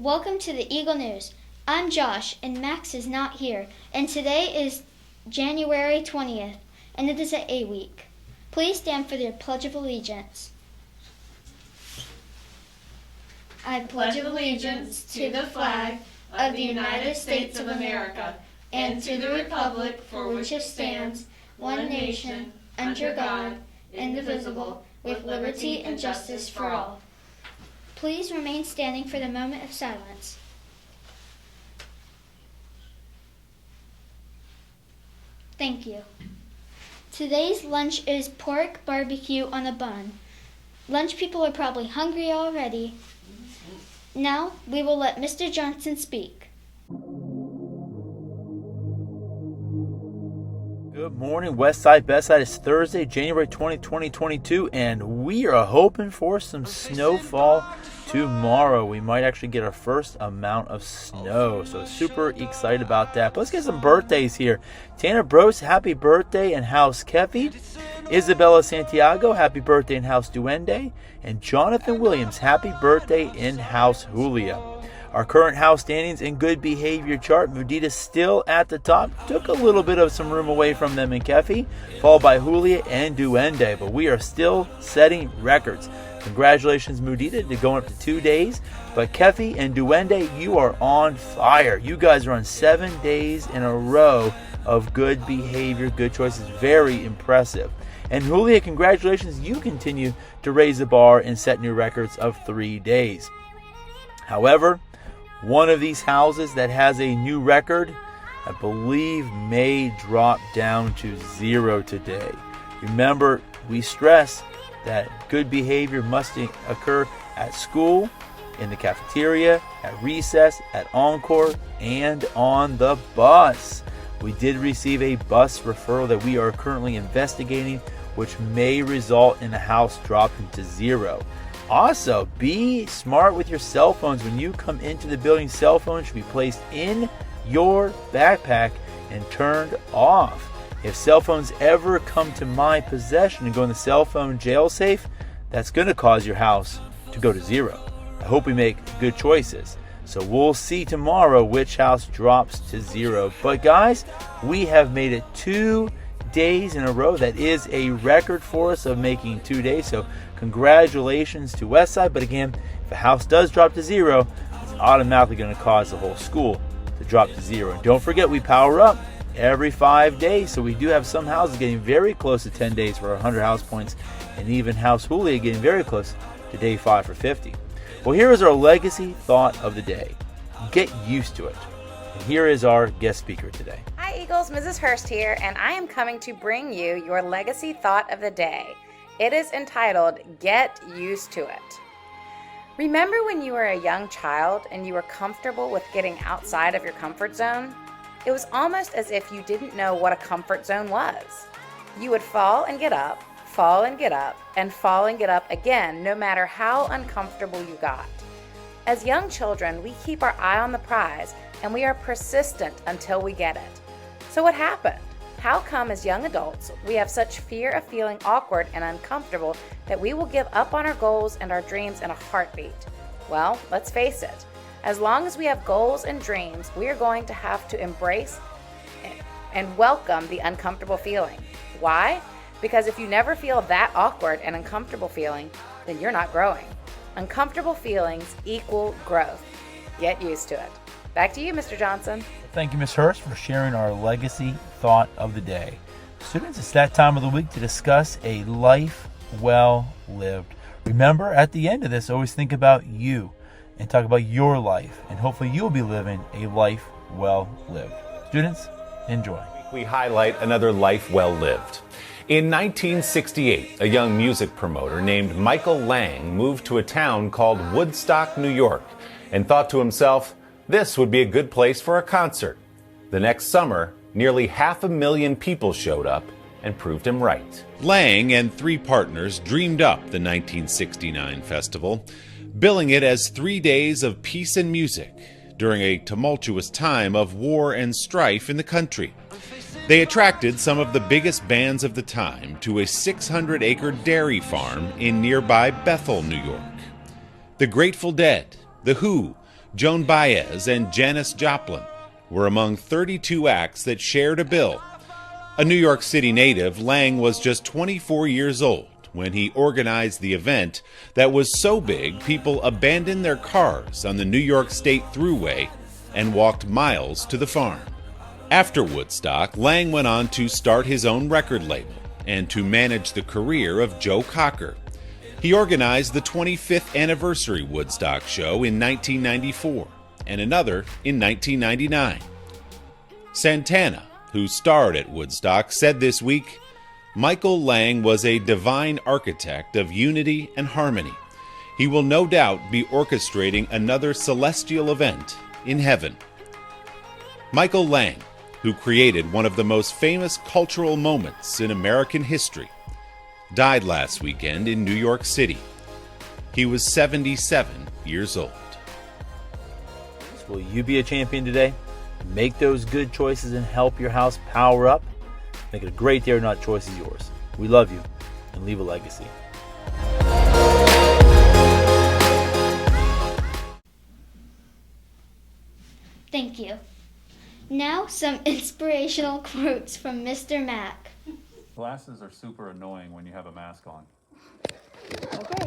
Welcome to the Eagle News. I'm Josh, and Max is not here, and today is January 20th, and it is A week. Please stand for the Pledge of Allegiance. I pledge allegiance to the flag of the United States of America and to the republic for which it stands, one nation, under God, indivisible, with liberty and justice for all. Please remain standing for the moment of silence. Thank you. Today's lunch is pork barbecue on a bun. Lunch people are probably hungry already. Now we will let Mr. Johnson speak. Good morning, Westside, Bestside. It's Thursday, January 20, 2022, and we are hoping for some snowfall tomorrow. We might actually get our first amount of snow, so super excited about that. But let's get some birthdays here. Tanner Brose, happy birthday in House Kefi. Isabella Santiago, happy birthday in House Duende. And Jonathan Williams, happy birthday in House Julia. Our current house standings in good behavior chart, Mudita still at the top. Took a little bit of some room away from them in Kefi, followed by Julia and Duende. But we are still setting records. Congratulations, Mudita, to going up to 2 days. But Kefi and Duende, you are on fire. You guys are on 7 days in a row of good behavior, good choices. Very impressive. And Julia, congratulations. You continue to raise the bar and set new records of 3 days. However, one of these houses that has a new record, I believe, may drop down to 0 today. Remember, we stress that good behavior must occur at school, in the cafeteria, at recess, at Encore, and on the bus. We did receive a bus referral that we are currently investigating, which may result in a house dropping to 0. Also, be smart with your cell phones. When you come into the building, cell phones should be placed in your backpack and turned off. If cell phones ever come to my possession and go in the cell phone jail safe, that's going to cause your house to go to 0. I hope we make good choices. So we'll see tomorrow which house drops to 0. But guys, we have made it 2 days in a row. That is a record for us of making 2 days. So congratulations to Westside. But again, if a house does drop to 0, it's automatically going to cause the whole school to drop to 0. And don't forget, we power up every 5 days. So we do have some houses getting very close to 10 days for 100 house points. And even House Julia getting very close to day 5 for 50. Well, here is our legacy thought of the day. Get used to it. And here is our guest speaker today. Hi Eagles, Mrs. Hurst here, and I am coming to bring you your legacy thought of the day. It is entitled, Get Used to It. Remember when you were a young child and you were comfortable with getting outside of your comfort zone? It was almost as if you didn't know what a comfort zone was. You would fall and get up, fall and get up, and fall and get up again, no matter how uncomfortable you got. As young children, we keep our eye on the prize, and we are persistent until we get it. So what happened? How come as young adults we have such fear of feeling awkward and uncomfortable that we will give up on our goals and our dreams in a heartbeat? Well, let's face it. As long as we have goals and dreams, we are going to have to embrace and welcome the uncomfortable feeling. Why? Because if you never feel that awkward and uncomfortable feeling, then you're not growing. Uncomfortable feelings equal growth. Get used to it. Back to you, Mr. Johnson. Thank you, Ms. Hurst, for sharing our legacy thought of the day. Students, it's that time of the week to discuss a life well lived. Remember, at the end of this, always think about you and talk about your life, and hopefully you'll be living a life well lived. Students, enjoy. We highlight another life well lived. In 1968, a young music promoter named Michael Lang moved to a town called Woodstock, New York, and thought to himself, this would be a good place for a concert. The next summer, nearly 500,000 people showed up and proved him right. Lang and 3 partners dreamed up the 1969 festival, billing it as 3 days of peace and music during a tumultuous time of war and strife in the country. They attracted some of the biggest bands of the time to a 600-acre dairy farm in nearby Bethel, New York. The Grateful Dead, The Who, Joan Baez and Janis Joplin were among 32 acts that shared a bill. A New York City native, Lang was just 24 years old when he organized the event that was so big people abandoned their cars on the New York State Thruway and walked miles to the farm. After Woodstock, Lang went on to start his own record label and to manage the career of Joe Cocker. He organized the 25th anniversary Woodstock show in 1994 and another in 1999. Santana, who starred at Woodstock, said this week, "Michael Lang was a divine architect of unity and harmony. He will no doubt be orchestrating another celestial event in heaven." Michael Lang, who created one of the most famous cultural moments in American history, died last weekend in New York City. He was 77 years old. Will you be a champion today? Make those good choices and help your house power up. Make it a great day or not. Choice is yours. We love you and leave a legacy. Thank you. Now some inspirational quotes from Mr. Mack. Glasses are super annoying when you have a mask on. Okay.